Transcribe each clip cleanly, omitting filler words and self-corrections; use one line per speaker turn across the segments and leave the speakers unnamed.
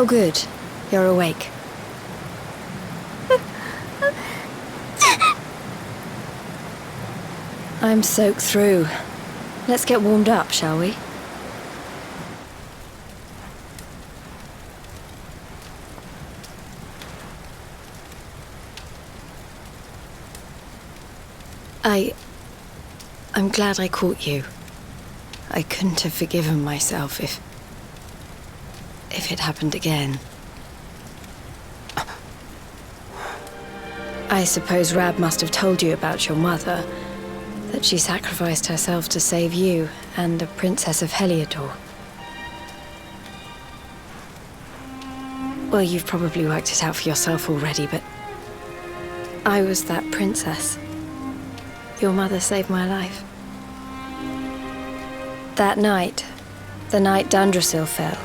Oh good, you're awake. I'm soaked through. Let's get warmed up, shall we? I'm glad I caught you. I couldn't have forgiven myself if it happened again. I suppose Rab must have told you about your mother, that she sacrificed herself to save you and the Princess of Heliodor. Well, you've probably worked it out for yourself already, but I was that princess. Your mother saved my life. That night, the night Dundrasil fell,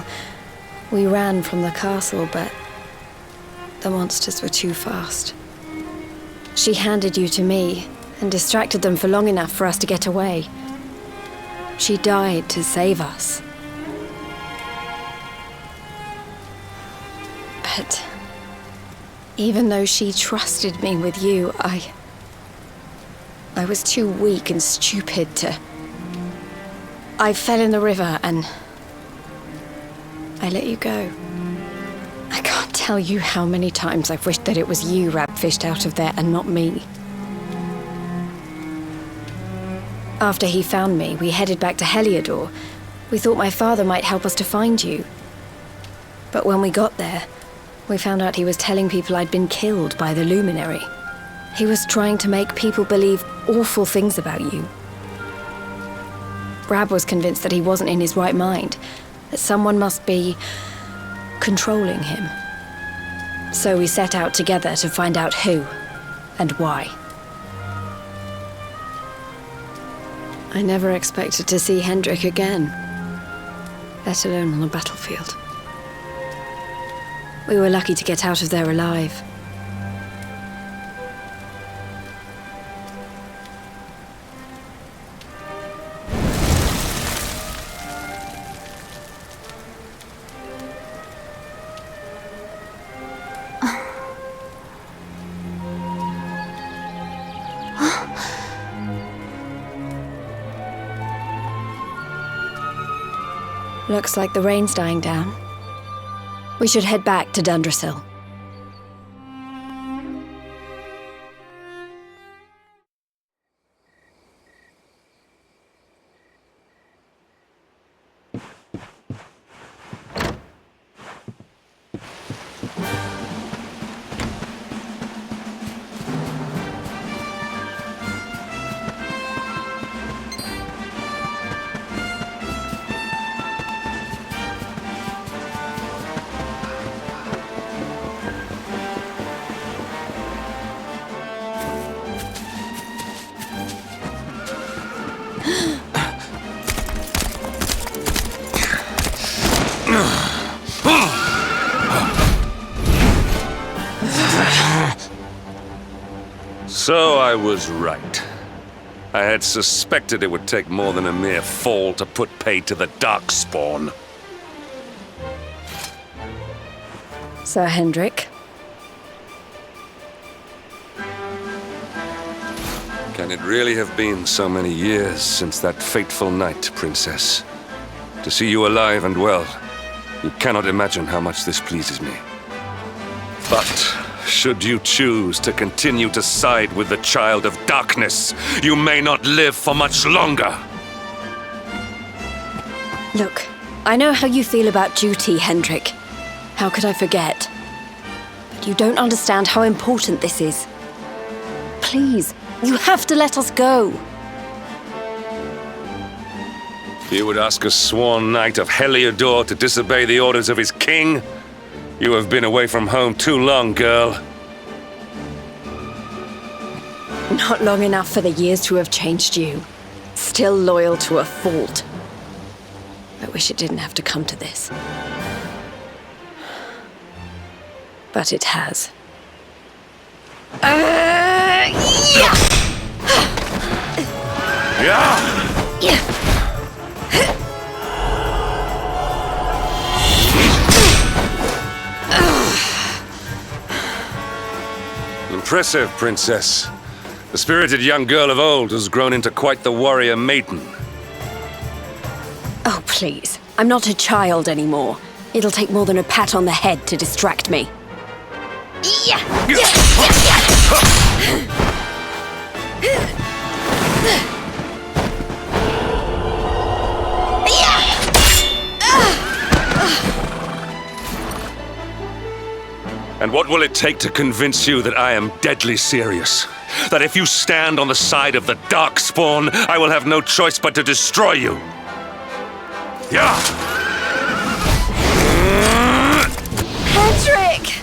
we ran from the castle, but the monsters were too fast. She handed you to me and distracted them for long enough for us to get away. She died to save us. But even though she trusted me with you, I was too weak and stupid to... I fell in the river and I let you go. I can't tell you how many times I've wished that it was you Rab fished out of there and not me. After he found me, we headed back to Heliodor. We thought my father might help us to find you. But when we got there, we found out he was telling people I'd been killed by the Luminary. He was trying to make people believe awful things about you. Rab was convinced that he wasn't in his right mind, that someone must be controlling him. So we set out together to find out who and why. I never expected to see Hendrik again, let alone on the battlefield. We were lucky to get out of there alive. Looks like the rain's dying down. We should head back to Dundrasil.
So I was right. I had suspected it would take more than a mere fall to put paid to the Darkspawn.
Sir Hendrik.
Can it really have been so many years since that fateful night, Princess? To see you alive and well, you cannot imagine how much this pleases me. But should you choose to continue to side with the Child of Darkness, you may not live for much longer.
Look, I know how you feel about duty, Hendrik. How could I forget? But you don't understand how important this is. Please, you have to let us go.
You would ask a sworn knight of Heliodor to disobey the orders of his king? You have been away from home too long, girl.
Not long enough for the years to have changed you. Still loyal to a fault. I wish it didn't have to come to this. But it has.
Yeah! Impressive, Princess. The spirited young girl of old has grown into quite the warrior maiden.
Oh, please. I'm not a child anymore. It'll take more than a pat on the head to distract me.
And what will it take to convince you that I am deadly serious? That if you stand on the side of the Darkspawn, I will have no choice but to destroy you? Yeah!
Hendrik!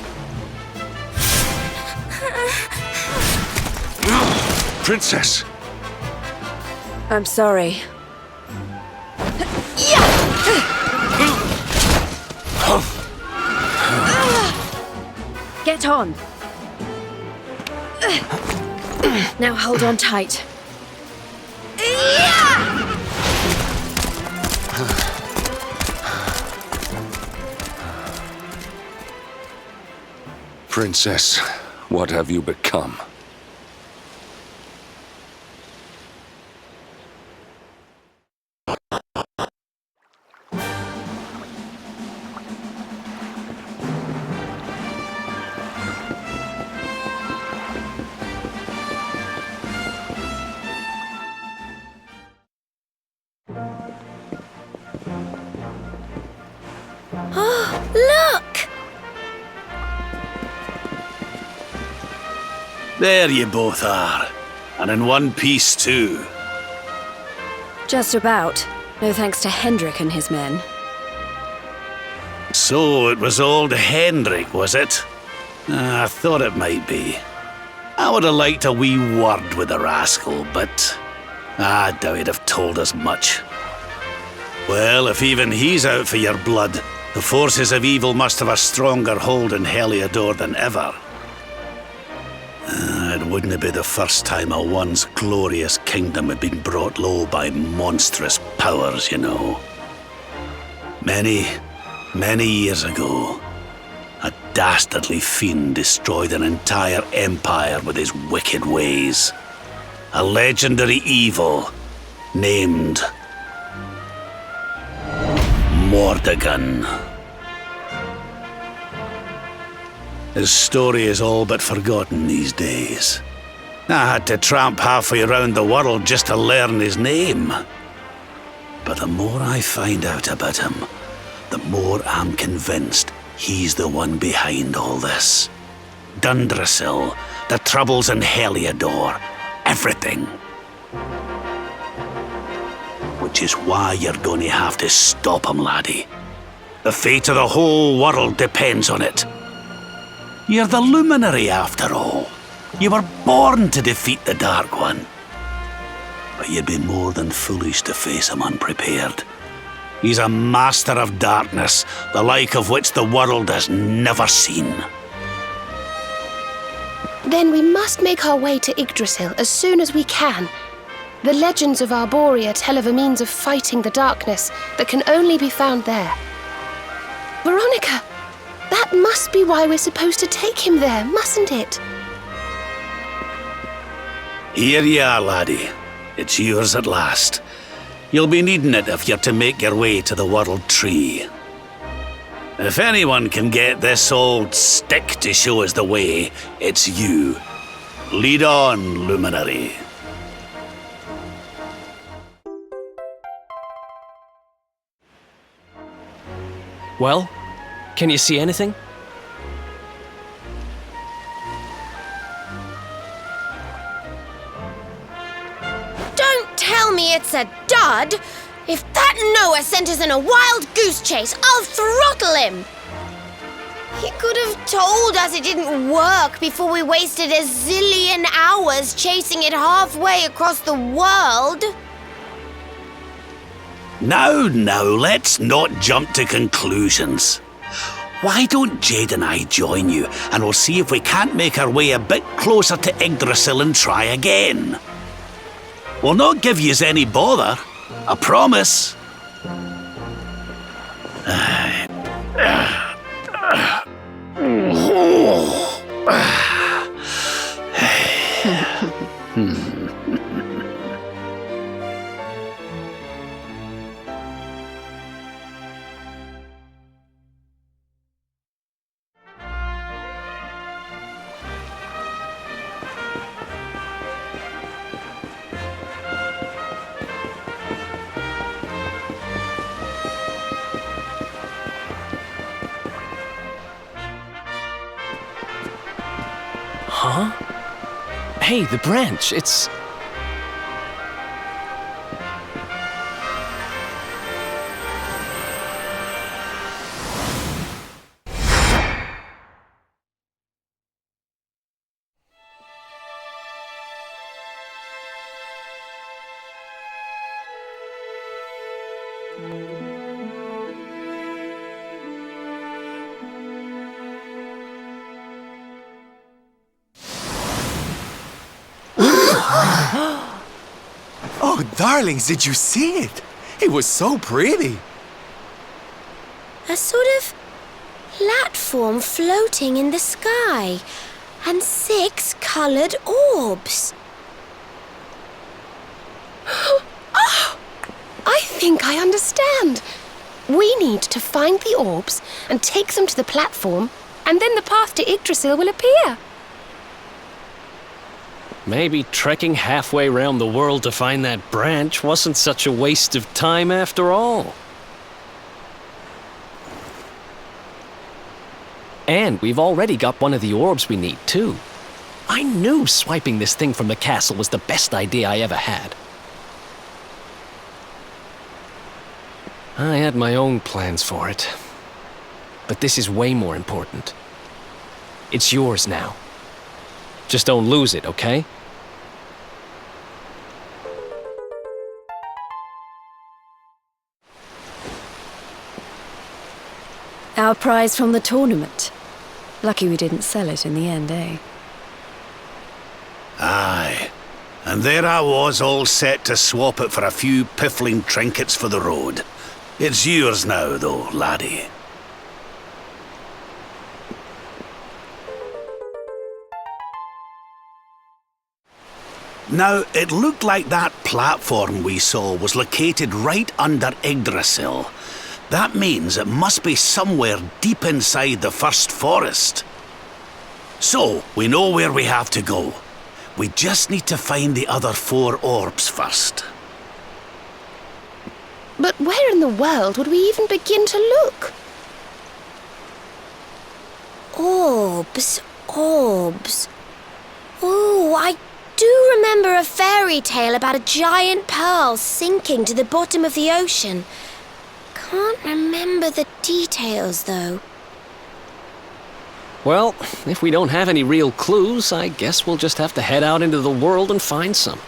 Princess!
I'm sorry. Get on! Now hold on tight.
Princess, what have you become?
Look!
There you both are. And in one piece, too.
Just about. No thanks to Hendrik and his men.
So it was old Hendrik, was it? I thought it might be. I would have liked a wee word with the rascal, but I doubt he'd have told us much. Well, if even he's out for your blood, the forces of evil must have a stronger hold in Heliodor than ever. It wouldn't be the first time a once glorious kingdom had been brought low by monstrous powers, you know. Many years ago, a dastardly fiend destroyed an entire empire with his wicked ways. A legendary evil named Mordegon. His story is all but forgotten these days. I had to tramp halfway around the world just to learn his name. But the more I find out about him, the more I'm convinced he's the one behind all this. Dundrasil, the troubles in Heliodor, everything. Which is why you're going to have to stop him, laddie. The fate of the whole world depends on it. You're the Luminary, after all. You were born to defeat the Dark One. But you'd be more than foolish to face him unprepared. He's a master of darkness, the like of which the world has never seen.
Then we must make our way to Yggdrasil as soon as we can. The legends of Arborea tell of a means of fighting the darkness that can only be found there. Veronica! That must be why we're supposed to take him there, mustn't it?
Here you are, laddie. It's yours at last. You'll be needing it if you're to make your way to the World Tree. If anyone can get this old stick to show us the way, it's you. Lead on, Luminary.
Well, can you see anything?
Don't tell me it's a dud! If that Noah sent us in a wild goose chase, I'll throttle him! He could have told us it didn't work before we wasted a zillion hours chasing it halfway across the world.
Now, let's not jump to conclusions. Why don't Jade and I join you, and we'll see if we can't make our way a bit closer to Yggdrasil and try again. We'll not give yous any bother, I promise.
Huh? Hey, the branch, it's...
Oh, darlings, did you see it? It was so pretty.
A sort of platform floating in the sky, and 6 coloured orbs.
Oh, I think I understand. We need to find the orbs and take them to the platform, and then the path to Yggdrasil will appear.
Maybe trekking halfway around the world to find that branch wasn't such a waste of time after all. And we've already got one of the orbs we need, too. I knew swiping this thing from the castle was the best idea I ever had. I had my own plans for it. But this is way more important. It's yours now. Just don't lose it, okay?
Our prize from the tournament. Lucky we didn't sell it in the end, eh?
Aye. And there I was, all set to swap it for a few piffling trinkets for the road. It's yours now, though, laddie. Now, it looked like that platform we saw was located right under Yggdrasil. That means it must be somewhere deep inside the first forest. So, we know where we have to go. We just need to find the other 4 orbs first.
But where in the world would we even begin to look?
Orbs, orbs. Oh, I do remember a fairy tale about a giant pearl sinking to the bottom of the ocean. Can't remember the details, though.
Well, if we don't have any real clues, I guess we'll just have to head out into the world and find some.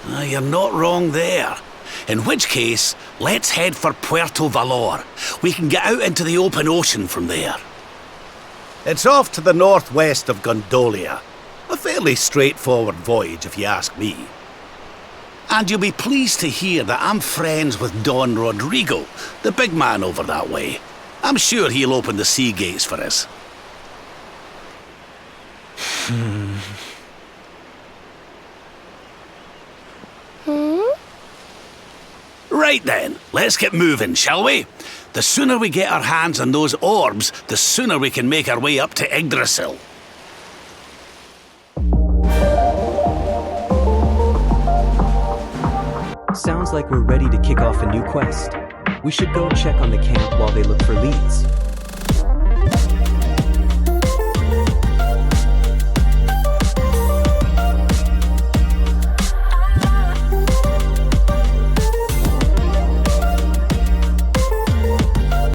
You're not wrong there. In which case, let's head for Puerto Valor. We can get out into the open ocean from there. It's off to the northwest of Gondolia. A fairly straightforward voyage, if you ask me. And you'll be pleased to hear that I'm friends with Don Rodrigo, the big man over that way. I'm sure he'll open the sea gates for us. Right then, let's get moving, shall we? The sooner we get our hands on those orbs, the sooner we can make our way up to Yggdrasil.
Sounds like we're ready to kick off a new quest. We should go check on the camp while they look for leads.